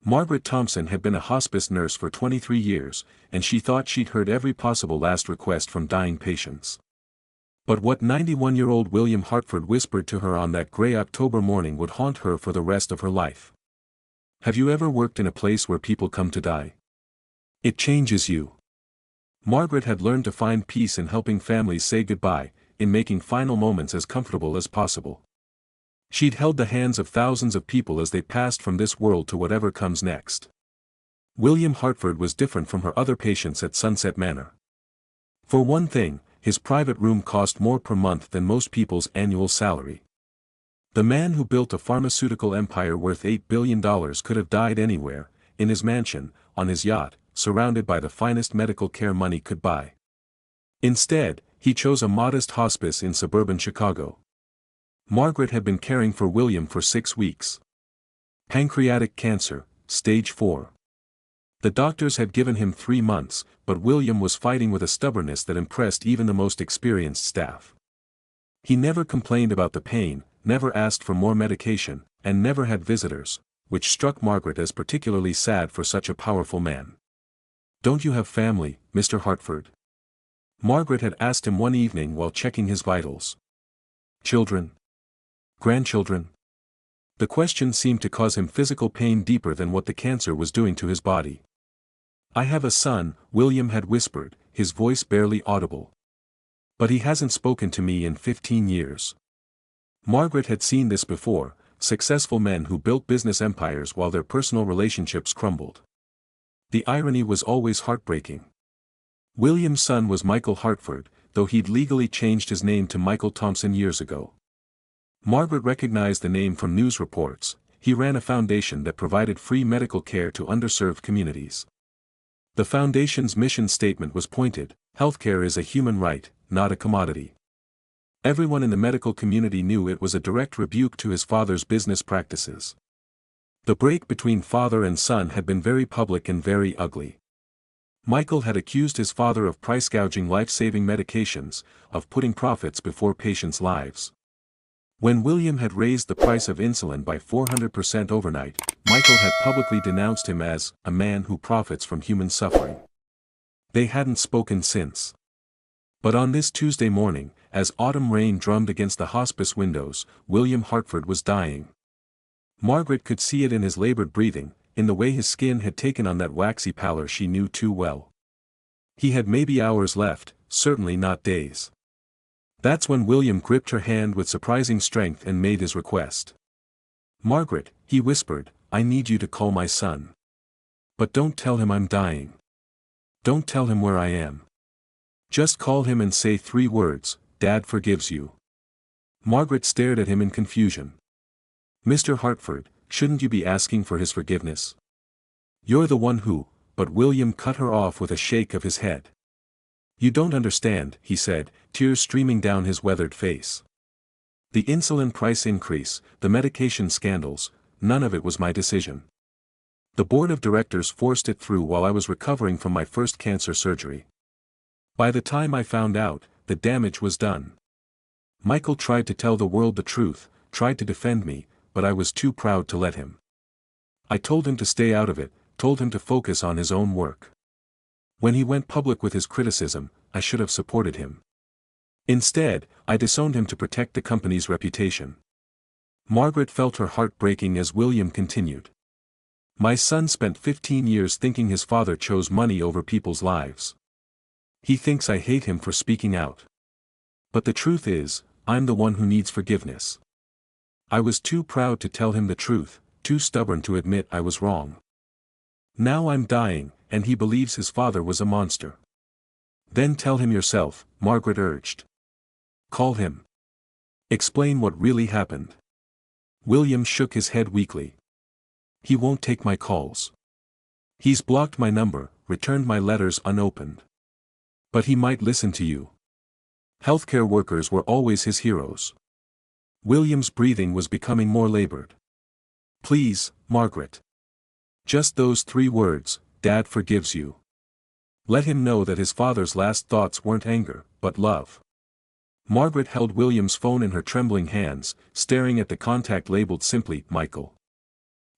Margaret Thompson had been a hospice nurse for 23 years, and she thought she'd heard every possible last request from dying patients. But what 91-year-old William Hartford whispered to her on that gray October morning would haunt her for the rest of her life. Have you ever worked in a place where people come to die? It changes you. Margaret had learned to find peace in helping families say goodbye, in making final moments as comfortable as possible. She'd held the hands of thousands of people as they passed from this world to whatever comes next. William Hartford was different from her other patients at Sunset Manor. For one thing, his private room cost more per month than most people's annual salary. The man who built a pharmaceutical empire worth $8 billion could have died anywhere, in his mansion, on his yacht, surrounded by the finest medical care money could buy. Instead, he chose a modest hospice in suburban Chicago. Margaret had been caring for William for 6 weeks. Pancreatic cancer, stage 4. The doctors had given him 3 months, but William was fighting with a stubbornness that impressed even the most experienced staff. He never complained about the pain, never asked for more medication, and never had visitors, which struck Margaret as particularly sad for such a powerful man. "Don't you have family, Mr. Hartford?" Margaret had asked him one evening while checking his vitals. "Children? Grandchildren?" The question seemed to cause him physical pain deeper than what the cancer was doing to his body. "I have a son," William had whispered, his voice barely audible. "But he hasn't spoken to me in 15 years. Margaret had seen this before, successful men who built business empires while their personal relationships crumbled. The irony was always heartbreaking. William's son was Michael Hartford, though he'd legally changed his name to Michael Thompson years ago. Margaret recognized the name from news reports. He ran a foundation that provided free medical care to underserved communities. The foundation's mission statement was pointed: "Healthcare is a human right, not a commodity." Everyone in the medical community knew it was a direct rebuke to his father's business practices. The break between father and son had been very public and very ugly. Michael had accused his father of price gouging life-saving medications, of putting profits before patients' lives. When William had raised the price of insulin by 400% overnight, Michael had publicly denounced him as a man who profits from human suffering. They hadn't spoken since. But on this Tuesday morning, as autumn rain drummed against the hospice windows, William Hartford was dying. Margaret could see it in his labored breathing, in the way his skin had taken on that waxy pallor she knew too well. He had maybe hours left, certainly not days. That's when William gripped her hand with surprising strength and made his request. "Margaret," he whispered, "I need you to call my son. But don't tell him I'm dying. Don't tell him where I am. Just call him and say 3 words, Dad forgives you." Margaret stared at him in confusion. "Mr. Hartford, shouldn't you be asking for his forgiveness? You're the one who—" But William cut her off with a shake of his head. "You don't understand," he said, tears streaming down his weathered face. "The insulin price increase, the medication scandals, none of it was my decision. The board of directors forced it through while I was recovering from my first cancer surgery. By the time I found out, the damage was done. Michael tried to tell the world the truth, tried to defend me, but I was too proud to let him. I told him to stay out of it, told him to focus on his own work. When he went public with his criticism, I should have supported him. Instead, I disowned him to protect the company's reputation." Margaret felt her heart breaking as William continued. "My son spent 15 years thinking his father chose money over people's lives. He thinks I hate him for speaking out. But the truth is, I'm the one who needs forgiveness. I was too proud to tell him the truth, too stubborn to admit I was wrong. Now I'm dying, and he believes his father was a monster." "Then tell him yourself," Margaret urged. "Call him. Explain what really happened." William shook his head weakly. "He won't take my calls. He's blocked my number, returned my letters unopened. But he might listen to you. Healthcare workers were always his heroes." William's breathing was becoming more labored. "Please, Margaret. Just those 3 words, Dad forgives you. Let him know that his father's last thoughts weren't anger, but love." Margaret held William's phone in her trembling hands, staring at the contact labeled simply, "Michael."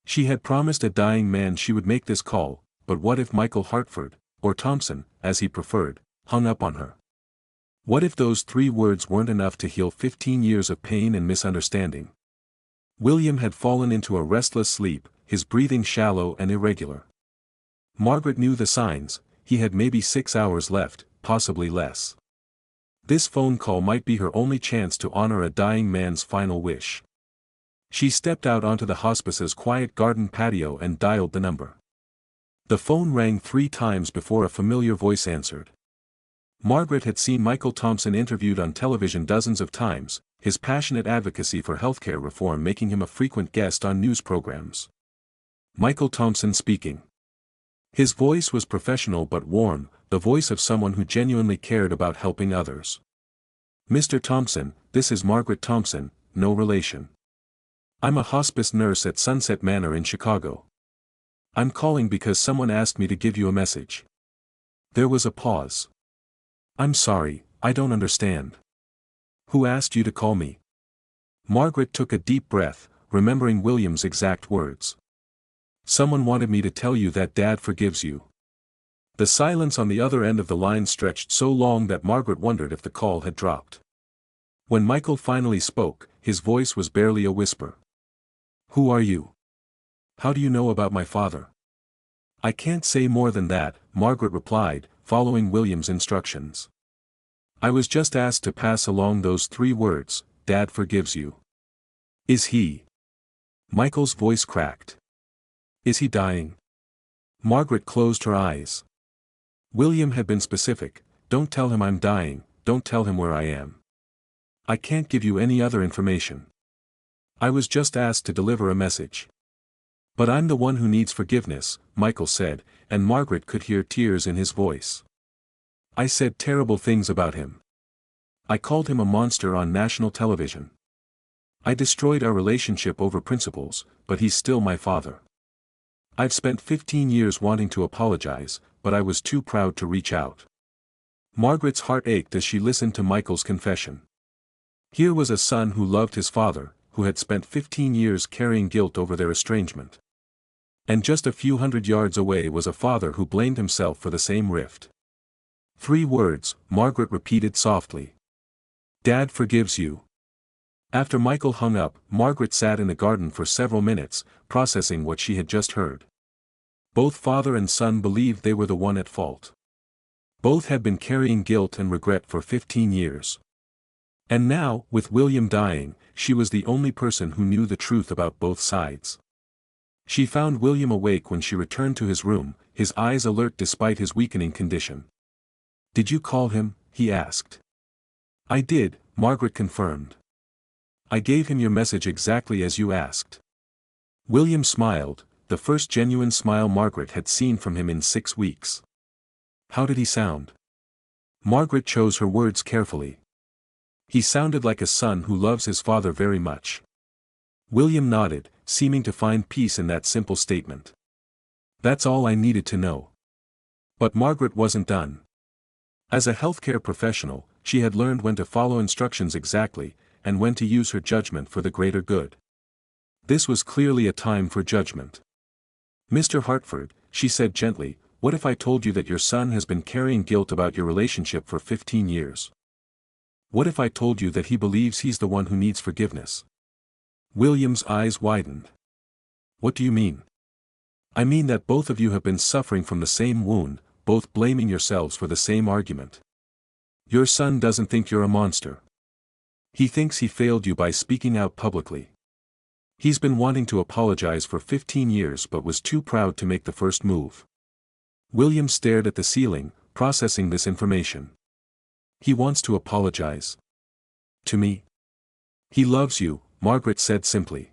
She had promised a dying man she would make this call, but what if Michael Hartford, or Thompson, as he preferred, hung up on her? What if those 3 words weren't enough to heal 15 years of pain and misunderstanding? William had fallen into a restless sleep, his breathing shallow and irregular. Margaret knew the signs. He had maybe 6 hours left, possibly less. This phone call might be her only chance to honor a dying man's final wish. She stepped out onto the hospice's quiet garden patio and dialed the number. The phone rang 3 times before a familiar voice answered. Margaret had seen Michael Thompson interviewed on television dozens of times, his passionate advocacy for healthcare reform making him a frequent guest on news programs. Michael Thompson speaking. His voice was professional but warm, the voice of someone who genuinely cared about helping others. "Mr. Thompson, this is Margaret Thompson, no relation. I'm a hospice nurse at Sunset Manor in Chicago. I'm calling because someone asked me to give you a message." There was a pause. "I'm sorry, I don't understand. Who asked you to call me?" Margaret took a deep breath, remembering William's exact words. "Someone wanted me to tell you that Dad forgives you." The silence on the other end of the line stretched so long that Margaret wondered if the call had dropped. When Michael finally spoke, his voice was barely a whisper. "Who are you? How do you know about my father?" "I can't say more than that," Margaret replied, following William's instructions. "I was just asked to pass along those 3 words, Dad forgives you." "Is he?" Michael's voice cracked. "Is he dying?" Margaret closed her eyes. William had been specific, "Don't tell him I'm dying, don't tell him where I am. I can't give you any other information. I was just asked to deliver a message." "But I'm the one who needs forgiveness," Michael said, and Margaret could hear tears in his voice. "I said terrible things about him. I called him a monster on national television. I destroyed our relationship over principles, but he's still my father. I've spent 15 years wanting to apologize, but I was too proud to reach out." Margaret's heart ached as she listened to Michael's confession. Here was a son who loved his father, who had spent 15 years carrying guilt over their estrangement. And just a few hundred yards away was a father who blamed himself for the same rift. 3 words, Margaret repeated softly. "Dad forgives you." After Michael hung up, Margaret sat in the garden for several minutes, processing what she had just heard. Both father and son believed they were the one at fault. Both had been carrying guilt and regret for 15 years. And now, with William dying, she was the only person who knew the truth about both sides. She found William awake when she returned to his room, his eyes alert despite his weakening condition. "Did you call him?" he asked. "I did," Margaret confirmed. "I gave him your message exactly as you asked." William smiled, the first genuine smile Margaret had seen from him in 6 weeks. "How did he sound?" Margaret chose her words carefully. "He sounded like a son who loves his father very much." William nodded, seeming to find peace in that simple statement. "That's all I needed to know." But Margaret wasn't done. As a healthcare professional, she had learned when to follow instructions exactly, and when to use her judgment for the greater good. This was clearly a time for judgment. "Mr. Hartford," she said gently, "what if I told you that your son has been carrying guilt about your relationship for 15 years? What if I told you that he believes he's the one who needs forgiveness?" William's eyes widened. "What do you mean?" "I mean that both of you have been suffering from the same wound, both blaming yourselves for the same argument. Your son doesn't think you're a monster. He thinks he failed you by speaking out publicly. He's been wanting to apologize for 15 years but was too proud to make the first move." William stared at the ceiling, processing this information. "He wants to apologize. To me?" "He loves you," Margaret said simply.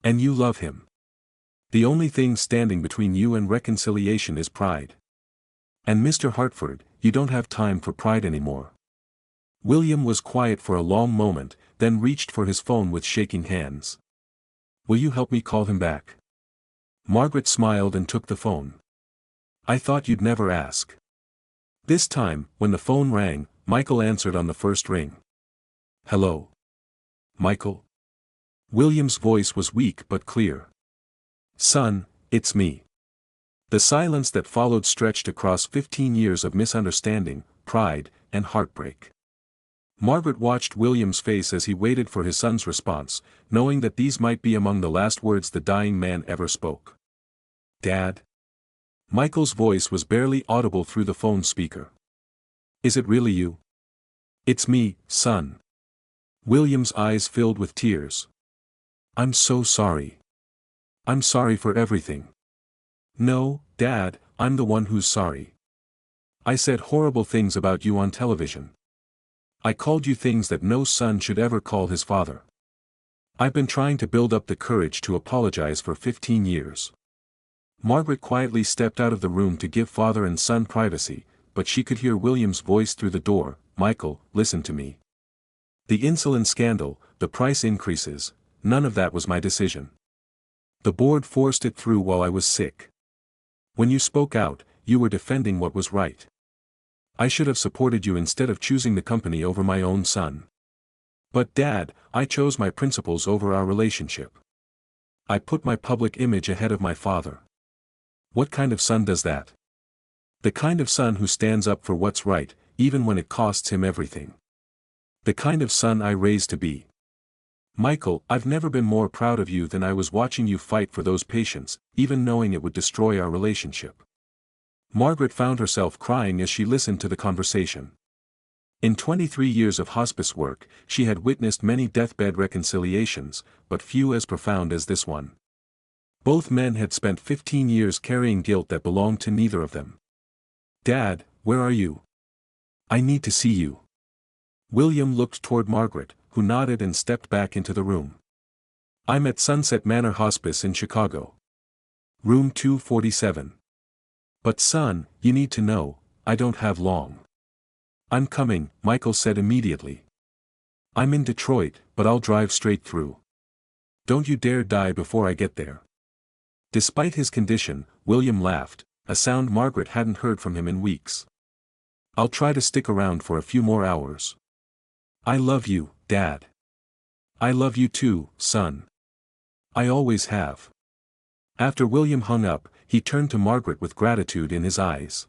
"And you love him. The only thing standing between you and reconciliation is pride. And Mr. Hartford, you don't have time for pride anymore." William was quiet for a long moment, then reached for his phone with shaking hands. "Will you help me call him back?" Margaret smiled and took the phone. "I thought you'd never ask." This time, when the phone rang, Michael answered on the first ring. "Hello? Michael?" William's voice was weak but clear. Son, it's me. The silence that followed stretched across 15 years of misunderstanding, pride, and heartbreak. Margaret watched William's face as he waited for his son's response, knowing that these might be among the last words the dying man ever spoke. Dad? Michael's voice was barely audible through the phone speaker. Is it really you? It's me, son. William's eyes filled with tears. I'm so sorry. I'm sorry for everything. No, Dad, I'm the one who's sorry. I said horrible things about you on television. I called you things that no son should ever call his father. I've been trying to build up the courage to apologize for 15 years. Margaret quietly stepped out of the room to give father and son privacy, but she could hear William's voice through the door. Michael, listen to me. The insulin scandal, the price increases, none of that was my decision. The board forced it through while I was sick. When you spoke out, you were defending what was right. I should have supported you instead of choosing the company over my own son. But Dad, I chose my principles over our relationship. I put my public image ahead of my father. What kind of son does that? The kind of son who stands up for what's right, even when it costs him everything. The kind of son I raised to be. Michael, I've never been more proud of you than I was watching you fight for those patients, even knowing it would destroy our relationship. Margaret found herself crying as she listened to the conversation. In 23 years of hospice work, she had witnessed many deathbed reconciliations, but few as profound as this one. Both men had spent 15 years carrying guilt that belonged to neither of them. Dad, where are you? I need to see you. William looked toward Margaret, who nodded and stepped back into the room. I'm at Sunset Manor Hospice in Chicago. Room 247. But son, you need to know, I don't have long. I'm coming, Michael said immediately. I'm in Detroit, but I'll drive straight through. Don't you dare die before I get there. Despite his condition, William laughed, a sound Margaret hadn't heard from him in weeks. I'll try to stick around for a few more hours. I love you, Dad. I love you too, son. I always have. After William hung up, he turned to Margaret with gratitude in his eyes.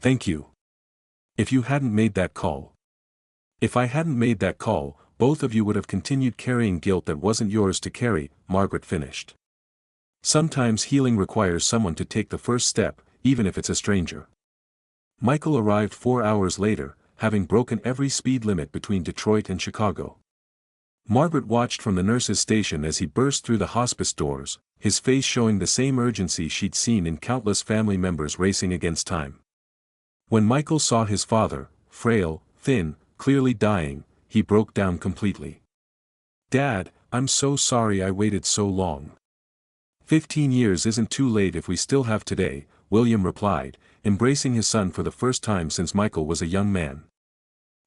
Thank you. If you hadn't made that call. If I hadn't made that call, both of you would have continued carrying guilt that wasn't yours to carry, Margaret finished. Sometimes healing requires someone to take the first step, even if it's a stranger. Michael arrived 4 hours later, having broken every speed limit between Detroit and Chicago. Margaret watched from the nurse's station as he burst through the hospice doors, his face showing the same urgency she'd seen in countless family members racing against time. When Michael saw his father, frail, thin, clearly dying, he broke down completely. Dad, I'm so sorry I waited so long. 15 years isn't too late if we still have today, William replied, embracing his son for the first time since Michael was a young man.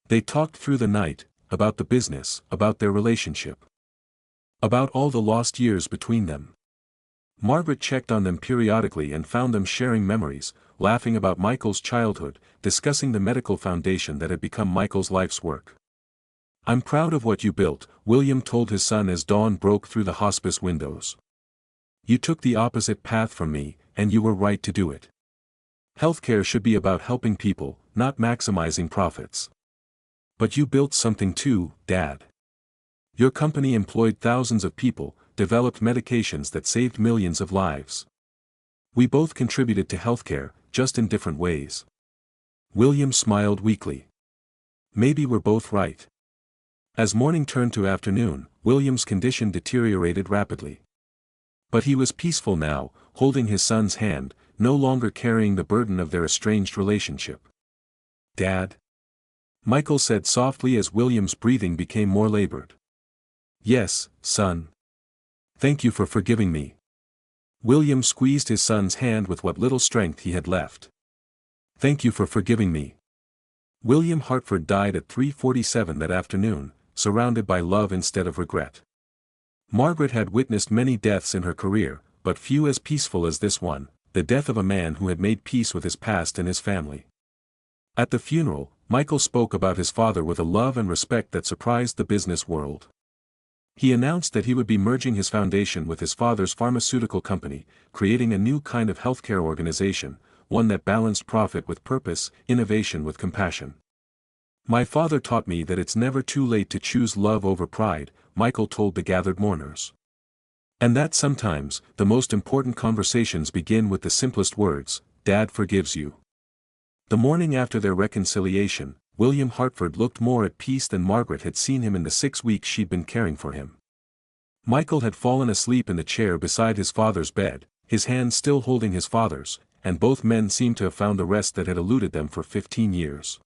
They talked through the night, about the business, about their relationship. About all the lost years between them. Margaret checked on them periodically and found them sharing memories, laughing about Michael's childhood, discussing the medical foundation that had become Michael's life's work. I'm proud of what you built, William told his son as dawn broke through the hospice windows. You took the opposite path from me, and you were right to do it. Healthcare should be about helping people, not maximizing profits. But you built something too, Dad. Your company employed thousands of people, developed medications that saved millions of lives. We both contributed to healthcare, just in different ways. William smiled weakly. Maybe we're both right. As morning turned to afternoon, William's condition deteriorated rapidly. But he was peaceful now, holding his son's hand, no longer carrying the burden of their estranged relationship. Dad? Michael said softly as William's breathing became more labored. Yes, son. Thank you for forgiving me. William squeezed his son's hand with what little strength he had left. Thank you for forgiving me. William Hartford died at 3:47 that afternoon, surrounded by love instead of regret. Margaret had witnessed many deaths in her career, but few as peaceful as this one, the death of a man who had made peace with his past and his family. At the funeral, Michael spoke about his father with a love and respect that surprised the business world. He announced that he would be merging his foundation with his father's pharmaceutical company, creating a new kind of healthcare organization, one that balanced profit with purpose, innovation with compassion. My father taught me that it's never too late to choose love over pride, Michael told the gathered mourners. And that sometimes, the most important conversations begin with the simplest words, "Dad forgives you." The morning after their reconciliation, William Hartford looked more at peace than Margaret had seen him in the 6 weeks she'd been caring for him. Michael had fallen asleep in the chair beside his father's bed, his hand still holding his father's, and both men seemed to have found the rest that had eluded them for 15 years.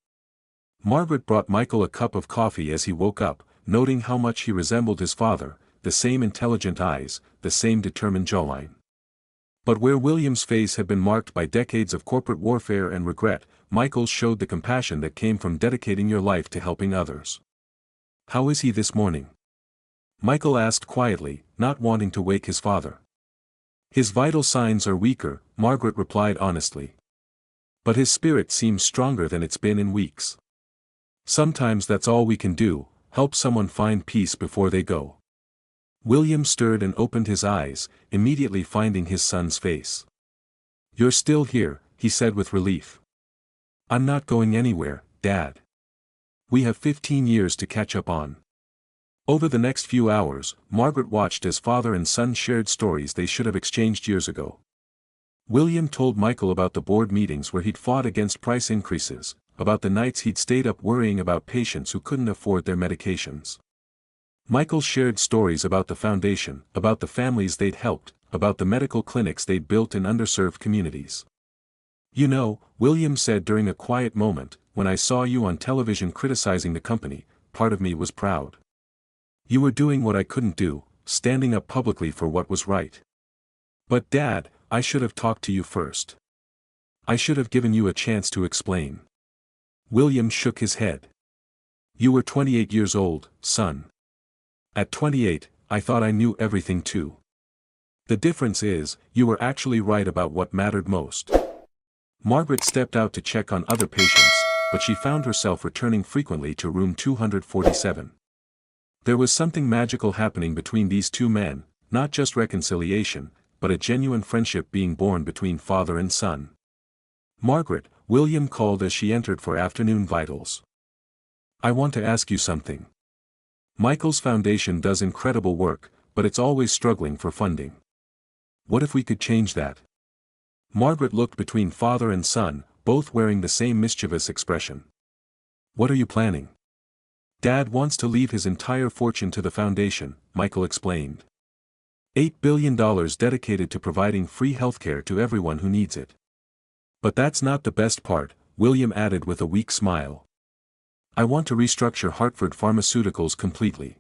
Margaret brought Michael a cup of coffee as he woke up, noting how much he resembled his father, the same intelligent eyes, the same determined jawline. But where William's face had been marked by decades of corporate warfare and regret, Michael's showed the compassion that came from dedicating your life to helping others. "How is he this morning?" Michael asked quietly, not wanting to wake his father. "His vital signs are weaker," Margaret replied honestly. "But his spirit seems stronger than it's been in weeks. Sometimes that's all we can do, help someone find peace before they go." William stirred and opened his eyes, immediately finding his son's face. "You're still here," he said with relief. "I'm not going anywhere, Dad. We have 15 years to catch up on." Over the next few hours, Margaret watched as father and son shared stories they should have exchanged years ago. William told Michael about the board meetings where he'd fought against price increases, about the nights he'd stayed up worrying about patients who couldn't afford their medications. Michael shared stories about the foundation, about the families they'd helped, about the medical clinics they'd built in underserved communities. "You know," William said during a quiet moment, "when I saw you on television criticizing the company, part of me was proud. You were doing what I couldn't do, standing up publicly for what was right. But Dad, I should have talked to you first. I should have given you a chance to explain." William shook his head. "You were 28 years old, son. At 28, I thought I knew everything too. The difference is, you were actually right about what mattered most." Margaret stepped out to check on other patients, but she found herself returning frequently to room 247. There was something magical happening between these two men, not just reconciliation, but a genuine friendship being born between father and son. "Margaret," William called as she entered for afternoon vitals. "I want to ask you something. Michael's foundation does incredible work, but it's always struggling for funding. What if we could change that?" Margaret looked between father and son, both wearing the same mischievous expression. "What are you planning?" "Dad wants to leave his entire fortune to the foundation," Michael explained. $8 billion dedicated to providing free healthcare to everyone who needs it. "But that's not the best part," William added with a weak smile. "I want to restructure Hartford Pharmaceuticals completely.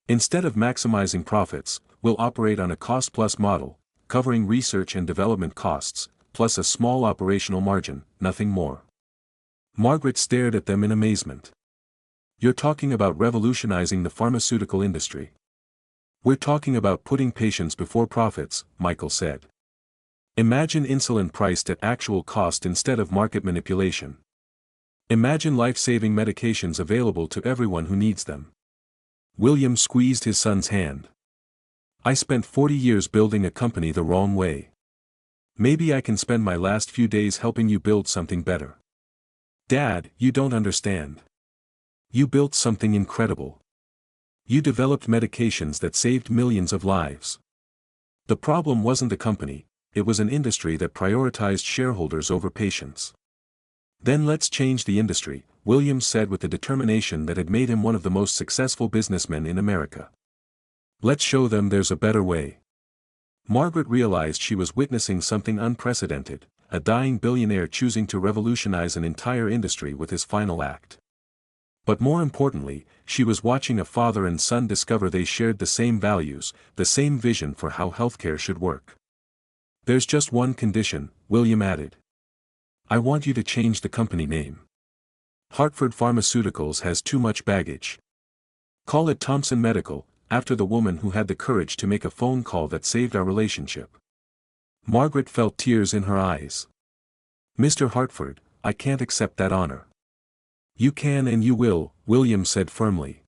Instead of maximizing profits, we'll operate on a cost-plus model, covering research and development costs, plus a small operational margin, nothing more." Margaret stared at them in amazement. "You're talking about revolutionizing the pharmaceutical industry." "We're talking about putting patients before profits," Michael said. "Imagine insulin priced at actual cost instead of market manipulation. Imagine life-saving medications available to everyone who needs them." William squeezed his son's hand. "I spent 40 years building a company the wrong way. Maybe I can spend my last few days helping you build something better." "Dad, you don't understand. You built something incredible. You developed medications that saved millions of lives. The problem wasn't the company, it was an industry that prioritized shareholders over patients." "Then let's change the industry," Williams said with the determination that had made him one of the most successful businessmen in America. "Let's show them there's a better way." Margaret realized she was witnessing something unprecedented, a dying billionaire choosing to revolutionize an entire industry with his final act. But more importantly, she was watching a father and son discover they shared the same values, the same vision for how healthcare should work. "There's just one condition," William added. "I want you to change the company name. Hartford Pharmaceuticals has too much baggage. Call it Thompson Medical, after the woman who had the courage to make a phone call that saved our relationship." Margaret felt tears in her eyes. "Mr. Hartford, I can't accept that honor." "You can and you will," William said firmly.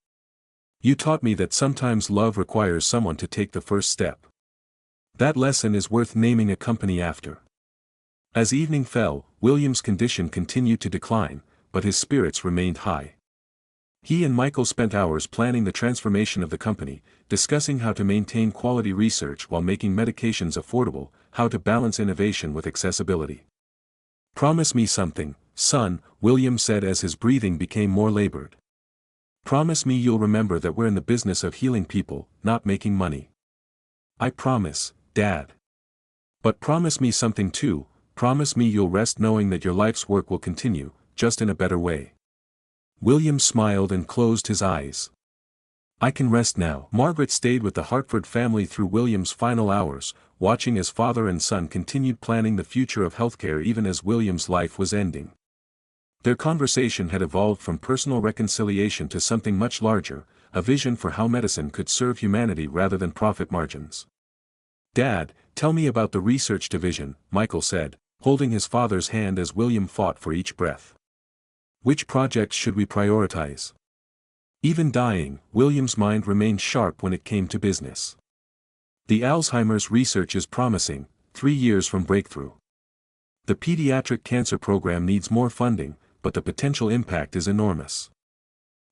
You taught me that sometimes love requires someone to take the first step. That lesson is worth naming a company after. As evening fell, William's condition continued to decline, but his spirits remained high. He and Michael spent hours planning the transformation of the company, discussing how to maintain quality research while making medications affordable, how to balance innovation with accessibility. "Promise me something, son," William said as his breathing became more labored. "Promise me you'll remember that we're in the business of healing people, not making money." "I promise, Dad." "But promise me something too, promise me you'll rest knowing that your life's work will continue, just in a better way." William smiled and closed his eyes. "I can rest now." Margaret stayed with the Hartford family through William's final hours, watching as father and son continued planning the future of healthcare even as William's life was ending. Their conversation had evolved from personal reconciliation to something much larger, a vision for how medicine could serve humanity rather than profit margins. "Dad, tell me about the research division," Michael said, holding his father's hand as William fought for each breath. "Which projects should we prioritize?" Even dying, William's mind remained sharp when it came to business. "The Alzheimer's research is promising, 3 years from breakthrough. The pediatric cancer program needs more funding, but the potential impact is enormous.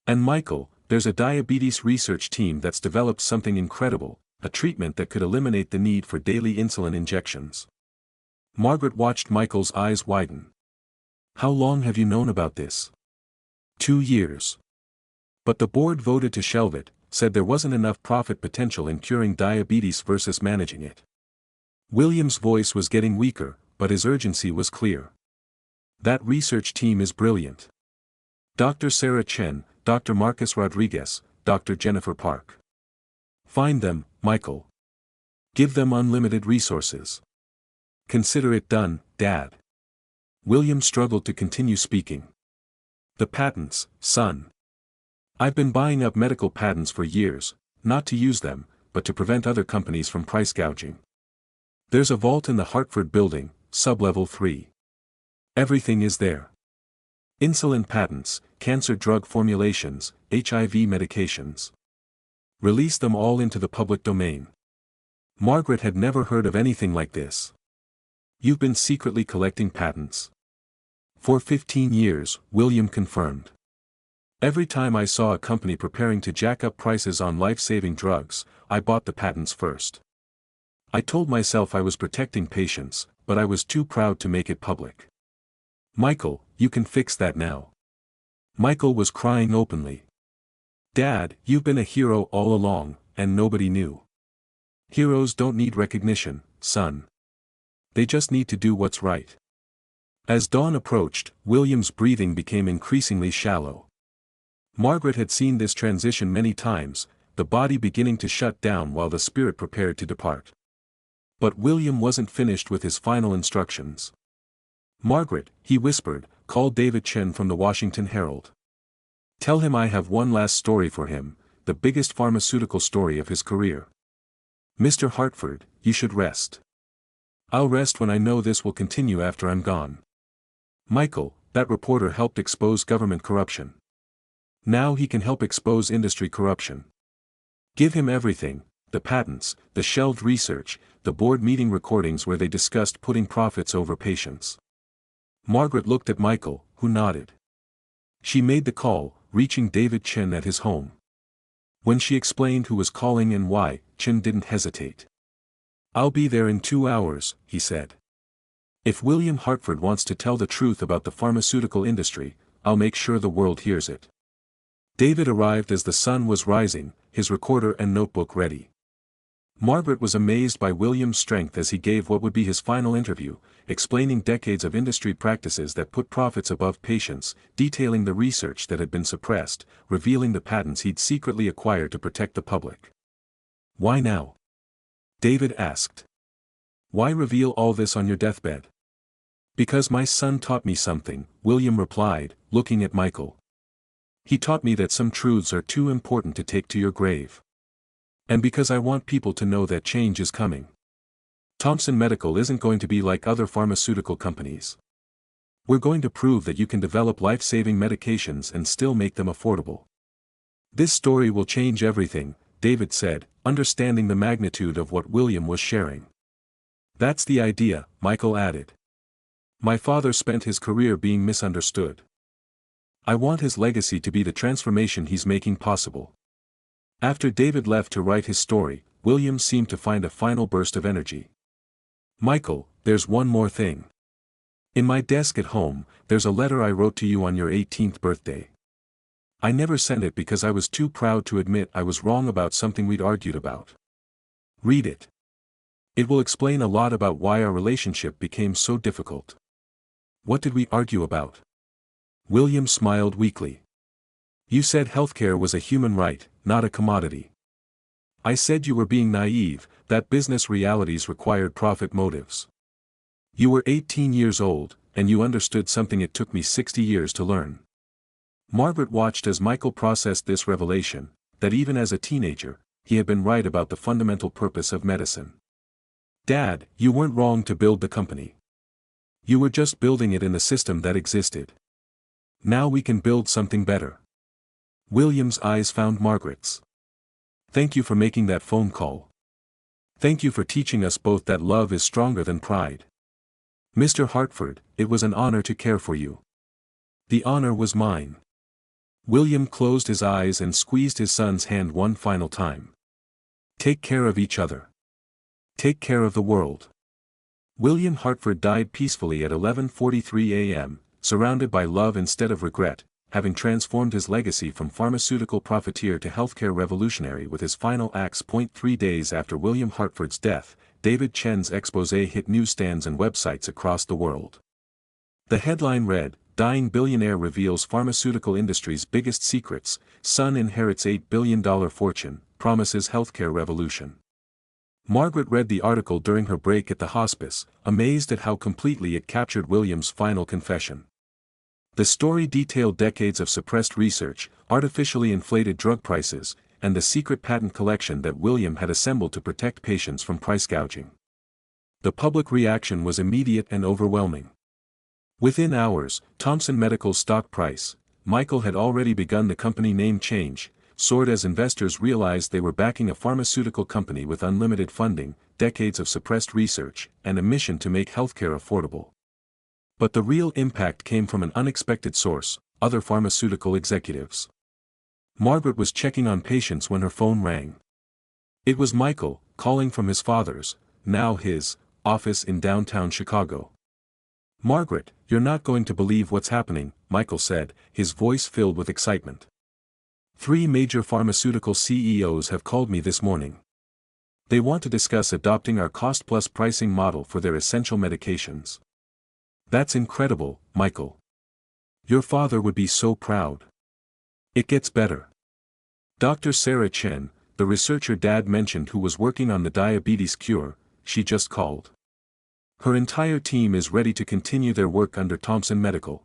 And Michael, there's a diabetes research team that's developed something incredible, a treatment that could eliminate the need for daily insulin injections." Margaret watched Michael's eyes widen. "How long have you known about this?" 2 years. But the board voted to shelve it, said there wasn't enough profit potential in curing diabetes versus managing it. William's voice was getting weaker, but his urgency was clear. "That research team is brilliant. Dr. Sarah Chen, Dr. Marcus Rodriguez, Dr. Jennifer Park. Find them, Michael. Give them unlimited resources. Consider it done, Dad." William struggled to continue speaking. "The patents, son. I've been buying up medical patents for years, not to use them, but to prevent other companies from price gouging. There's a vault in the Hartford building, sublevel 3. Everything is there. Insulin patents, cancer drug formulations, HIV medications. Release them all into the public domain." Margaret had never heard of anything like this. "You've been secretly collecting patents?" "For 15 years, William confirmed. Every time I saw a company preparing to jack up prices on life-saving drugs, I bought the patents first. I told myself I was protecting patients, but I was too proud to make it public." "Michael, you can fix that now." Michael was crying openly. "Dad, you've been a hero all along, and nobody knew. Heroes don't need recognition, son. They just need to do what's right." As dawn approached, William's breathing became increasingly shallow. Margaret had seen this transition many times, the body beginning to shut down while the spirit prepared to depart. But William wasn't finished with his final instructions. "Margaret," he whispered, "call David Chen from the Washington Herald. Tell him I have one last story for him, the biggest pharmaceutical story of his career. Mr. Hartford, you should rest. I'll rest when I know this will continue after I'm gone. Michael, that reporter helped expose government corruption. Now he can help expose industry corruption. Give him everything, the patents, the shelved research, the board meeting recordings where they discussed putting profits over patients." Margaret looked at Michael, who nodded. She made the call, reaching David Chen at his home. When she explained who was calling and why, Chen didn't hesitate. "I'll be there in 2 hours," he said. "If William Hartford wants to tell the truth about the pharmaceutical industry, I'll make sure the world hears it." David arrived as the sun was rising, his recorder and notebook ready. Margaret was amazed by William's strength as he gave what would be his final interview, explaining decades of industry practices that put profits above patients, detailing the research that had been suppressed, revealing the patents he'd secretly acquired to protect the public. "Why now?" David asked. "Why reveal all this on your deathbed?" "Because my son taught me something," William replied, looking at Michael. "He taught me that some truths are too important to take to your grave. And because I want people to know that change is coming. Thompson Medical isn't going to be like other pharmaceutical companies. We're going to prove that you can develop life-saving medications and still make them affordable. This story will change everything, David said, understanding the magnitude of what William was sharing. That's the idea, Michael added. My father spent his career being misunderstood. I want his legacy to be the transformation he's making possible. After David left to write his story, William seemed to find a final burst of energy. Michael, there's one more thing. In my desk at home, there's a letter I wrote to you on your 18th birthday. I never sent it because I was too proud to admit I was wrong about something we'd argued about. Read it. It will explain a lot about why our relationship became so difficult. What did we argue about? William smiled weakly. You said healthcare was a human right, not a commodity. I said you were being naive, that business realities required profit motives. You were 18 years old, and you understood something it took me 60 years to learn. Margaret watched as Michael processed this revelation, that even as a teenager, he had been right about the fundamental purpose of medicine. Dad, you weren't wrong to build the company. You were just building it in the system that existed. Now we can build something better. William's eyes found Margaret's. Thank you for making that phone call. Thank you for teaching us both that love is stronger than pride. Mr. Hartford, it was an honor to care for you. The honor was mine. William closed his eyes and squeezed his son's hand one final time. Take care of each other. Take care of the world. William Hartford died peacefully at 11:43 a.m., surrounded by love instead of regret, having transformed his legacy from pharmaceutical profiteer to healthcare revolutionary with his final acts. 3 days after William Hartford's death, David Chen's exposé hit newsstands and websites across the world. The headline read, Dying Billionaire Reveals Pharmaceutical Industry's Biggest Secrets, Son Inherits $8 billion Fortune, Promises Healthcare Revolution. Margaret read the article during her break at the hospice, amazed at how completely it captured William's final confession. The story detailed decades of suppressed research, artificially inflated drug prices, and the secret patent collection that William had assembled to protect patients from price gouging. The public reaction was immediate and overwhelming. Within hours, Thomson Medical's stock price, Michael had already begun the company name change, soared as investors realized they were backing a pharmaceutical company with unlimited funding, decades of suppressed research, and a mission to make healthcare affordable. But the real impact came from an unexpected source, other pharmaceutical executives. Margaret was checking on patients when her phone rang. It was Michael, calling from his father's, now his, office in downtown Chicago. Margaret, you're not going to believe what's happening, Michael said, his voice filled with excitement. 3 major pharmaceutical CEOs have called me this morning. They want to discuss adopting our cost-plus pricing model for their essential medications. That's incredible, Michael. Your father would be so proud. It gets better. Dr. Sarah Chen, the researcher Dad mentioned who was working on the diabetes cure, she just called. Her entire team is ready to continue their work under Thomson Medical.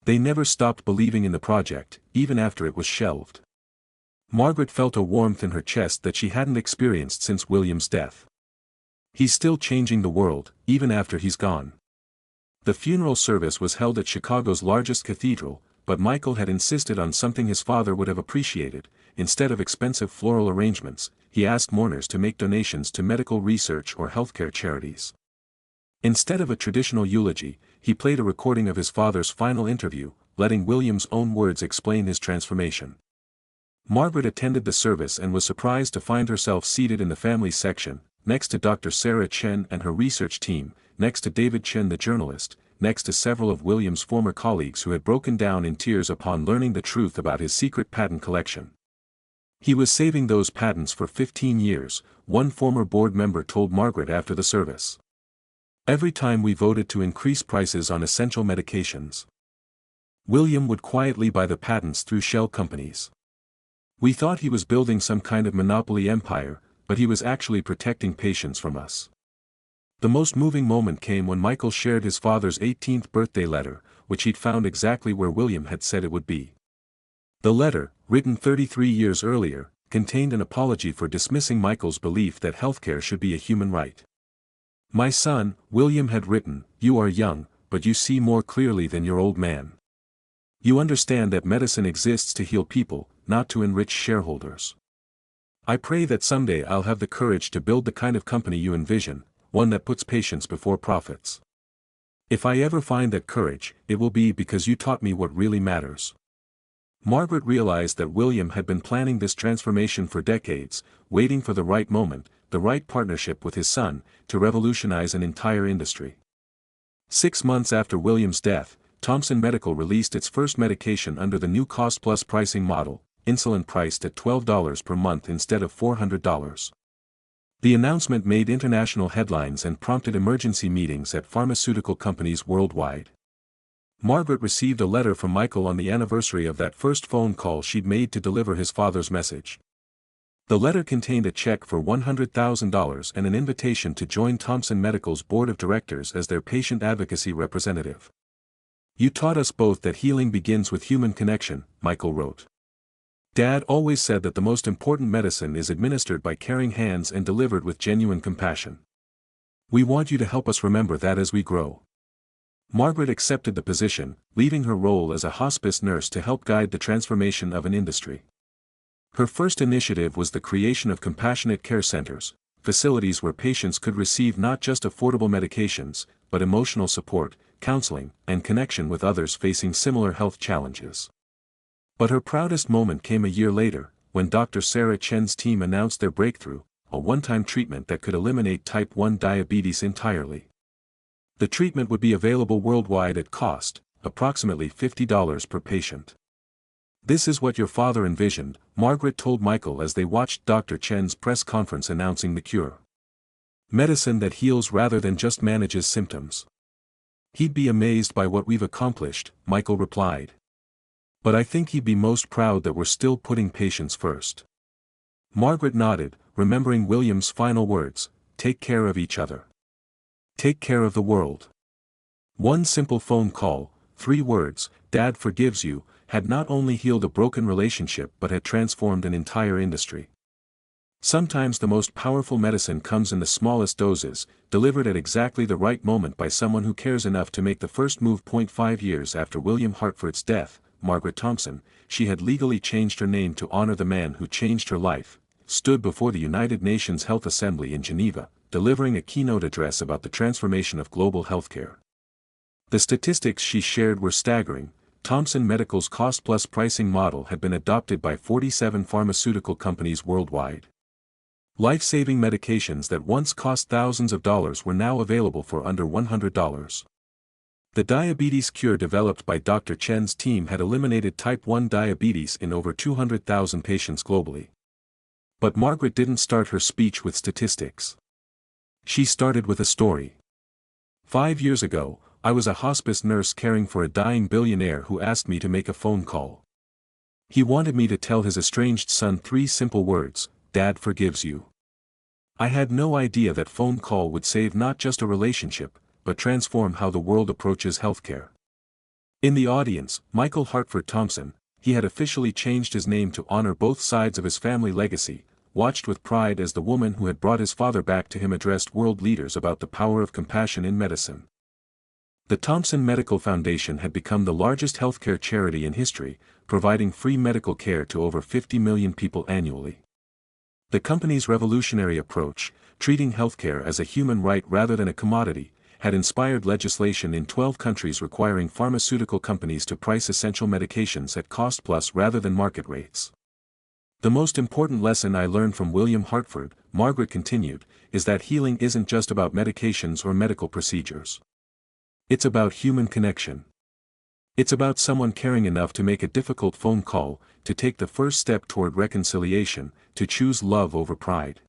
They never stopped believing in the project, even after it was shelved. Margaret felt a warmth in her chest that she hadn't experienced since William's death. He's still changing the world, even after he's gone. The funeral service was held at Chicago's largest cathedral, but Michael had insisted on something his father would have appreciated. Instead of expensive floral arrangements, he asked mourners to make donations to medical research or healthcare charities. Instead of a traditional eulogy, he played a recording of his father's final interview, letting William's own words explain his transformation. Margaret attended the service and was surprised to find herself seated in the family section, next to Dr. Sarah Chen and her research team, next to David Chen the journalist, next to several of William's former colleagues who had broken down in tears upon learning the truth about his secret patent collection. He was saving those patents for 15 years, one former board member told Margaret after the service. Every time we voted to increase prices on essential medications, William would quietly buy the patents through shell companies. We thought he was building some kind of monopoly empire, but he was actually protecting patients from us. The most moving moment came when Michael shared his father's 18th birthday letter, which he'd found exactly where William had said it would be. The letter, written 33 years earlier, contained an apology for dismissing Michael's belief that healthcare should be a human right. My son, William had written, you are young, but you see more clearly than your old man. You understand that medicine exists to heal people, not to enrich shareholders. I pray that someday I'll have the courage to build the kind of company you envision, one that puts patients before profits. If I ever find that courage, it will be because you taught me what really matters." Margaret realized that William had been planning this transformation for decades, waiting for the right moment, the right partnership with his son, to revolutionize an entire industry. 6 months after William's death, Thompson Medical released its first medication under the new cost-plus pricing model, insulin priced at $12 per month instead of $400. The announcement made international headlines and prompted emergency meetings at pharmaceutical companies worldwide. Margaret received a letter from Michael on the anniversary of that first phone call she'd made to deliver his father's message. The letter contained a check for $100,000 and an invitation to join Thompson Medical's board of directors as their patient advocacy representative. "You taught us both that healing begins with human connection," Michael wrote. "Dad always said that the most important medicine is administered by caring hands and delivered with genuine compassion. We want you to help us remember that as we grow." Margaret accepted the position, leaving her role as a hospice nurse to help guide the transformation of an industry. Her first initiative was the creation of compassionate care centers, facilities where patients could receive not just affordable medications, but emotional support, counseling, and connection with others facing similar health challenges. But her proudest moment came a year later, when Dr. Sarah Chen's team announced their breakthrough, a one-time treatment that could eliminate type 1 diabetes entirely. The treatment would be available worldwide at cost, approximately $50 per patient. "This is what your father envisioned," Margaret told Michael as they watched Dr. Chen's press conference announcing the cure. "Medicine that heals rather than just manages symptoms." "He'd be amazed by what we've accomplished," Michael replied. "But I think he'd be most proud that we're still putting patients first." Margaret nodded, remembering William's final words, "Take care of each other. Take care of the world." One simple phone call, 3 words, "Dad forgives you," had not only healed a broken relationship but had transformed an entire industry. Sometimes the most powerful medicine comes in the smallest doses, delivered at exactly the right moment by someone who cares enough to make the first move. 5 years after William Hartford's death, Margaret Thompson, she had legally changed her name to honor the man who changed her life, stood before the United Nations Health Assembly in Geneva, delivering a keynote address about the transformation of global healthcare. The statistics she shared were staggering. Thompson Medical's cost-plus pricing model had been adopted by 47 pharmaceutical companies worldwide. Life-saving medications that once cost thousands of dollars were now available for under $100. The diabetes cure developed by Dr. Chen's team had eliminated type 1 diabetes in over 200,000 patients globally. But Margaret didn't start her speech with statistics. She started with a story. 5 years ago, I was a hospice nurse caring for a dying billionaire who asked me to make a phone call. He wanted me to tell his estranged son 3 simple words, "Dad forgives you." I had no idea that phone call would save not just a relationship, but transform how the world approaches healthcare. In the audience, Michael Hartford Thompson, he had officially changed his name to honor both sides of his family legacy, watched with pride as the woman who had brought his father back to him addressed world leaders about the power of compassion in medicine. The Thompson Medical Foundation had become the largest healthcare charity in history, providing free medical care to over 50 million people annually. The company's revolutionary approach, treating healthcare as a human right rather than a commodity, had inspired legislation in 12 countries requiring pharmaceutical companies to price essential medications at cost-plus rather than market rates. "The most important lesson I learned from William Hartford," Margaret continued, "is that healing isn't just about medications or medical procedures. It's about human connection. It's about someone caring enough to make a difficult phone call, to take the first step toward reconciliation, to choose love over pride."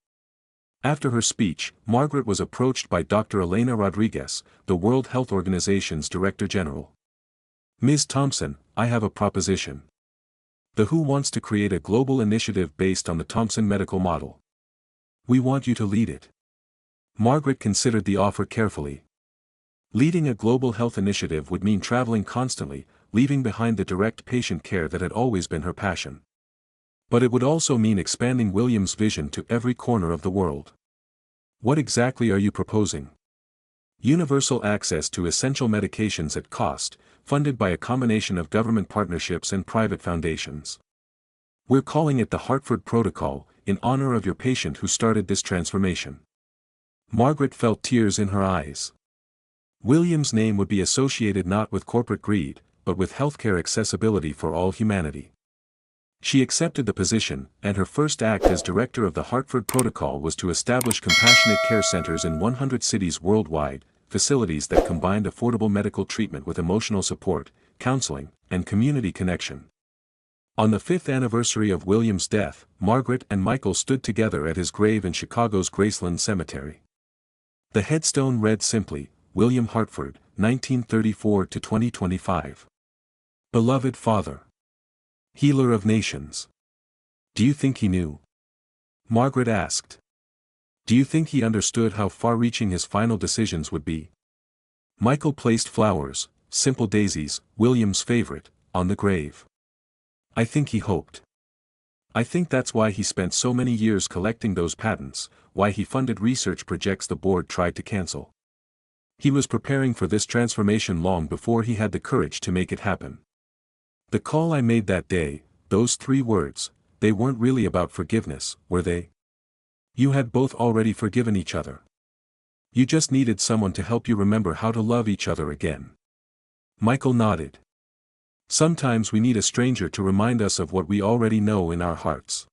After her speech, Margaret was approached by Dr. Elena Rodriguez, the World Health Organization's Director General. "Ms. Thompson, I have a proposition. The WHO wants to create a global initiative based on the Thompson medical model. We want you to lead it." Margaret considered the offer carefully. Leading a global health initiative would mean traveling constantly, leaving behind the direct patient care that had always been her passion. But it would also mean expanding William's vision to every corner of the world. "What exactly are you proposing?" "Universal access to essential medications at cost, funded by a combination of government partnerships and private foundations. We're calling it the Hartford Protocol, in honor of your patient who started this transformation. Margaret felt tears in her eyes. William's name would be associated not with corporate greed, but with healthcare accessibility for all humanity. She accepted the position, and her first act as director of the Hartford Protocol was to establish compassionate care centers in 100 cities worldwide, facilities that combined affordable medical treatment with emotional support, counseling, and community connection. On the 5th anniversary of William's death, Margaret and Michael stood together at his grave in Chicago's Graceland Cemetery. The headstone read simply, William Hartford, 1934 to 2025. Beloved Father. Healer of nations. Do you think he knew? Margaret asked. Do you think he understood how far-reaching his final decisions would be? Michael placed flowers, simple daisies, William's favorite, on the grave. I think he hoped. I think that's why he spent so many years collecting those patents, why he funded research projects the board tried to cancel. He was preparing for this transformation long before he had the courage to make it happen. The call I made that day, those 3 words, they weren't really about forgiveness, were they? You had both already forgiven each other. You just needed someone to help you remember how to love each other again. Michael nodded. Sometimes we need a stranger to remind us of what we already know in our hearts.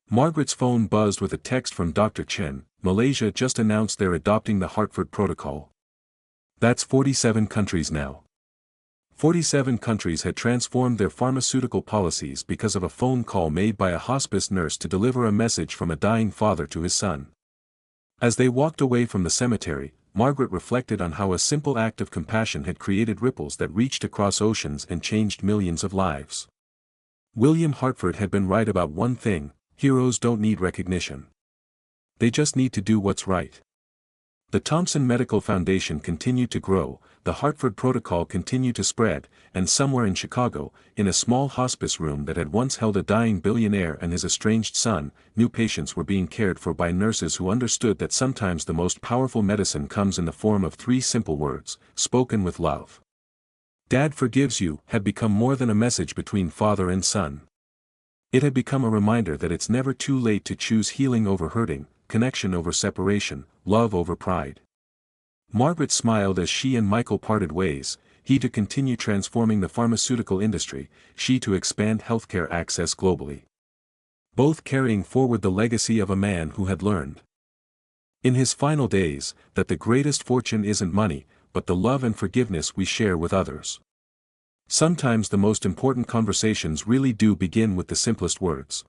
Margaret's phone buzzed with a text from Dr. Chen. Malaysia just announced they're adopting the Hartford Protocol. That's 47 countries now. 47 countries had transformed their pharmaceutical policies because of a phone call made by a hospice nurse to deliver a message from a dying father to his son. As they walked away from the cemetery, Margaret reflected on how a simple act of compassion had created ripples that reached across oceans and changed millions of lives. William Hartford had been right about one thing: heroes don't need recognition. They just need to do what's right. The Thompson Medical Foundation continued to grow, the Hartford Protocol continued to spread, and somewhere in Chicago, in a small hospice room that had once held a dying billionaire and his estranged son, new patients were being cared for by nurses who understood that sometimes the most powerful medicine comes in the form of 3 simple words, spoken with love. Dad forgives you had become more than a message between father and son. It had become a reminder that it's never too late to choose healing over hurting, connection over separation, love over pride. Margaret smiled as she and Michael parted ways, he to continue transforming the pharmaceutical industry, she to expand healthcare access globally. Both carrying forward the legacy of a man who had learned, in his final days, that the greatest fortune isn't money, but the love and forgiveness we share with others. Sometimes the most important conversations really do begin with the simplest words.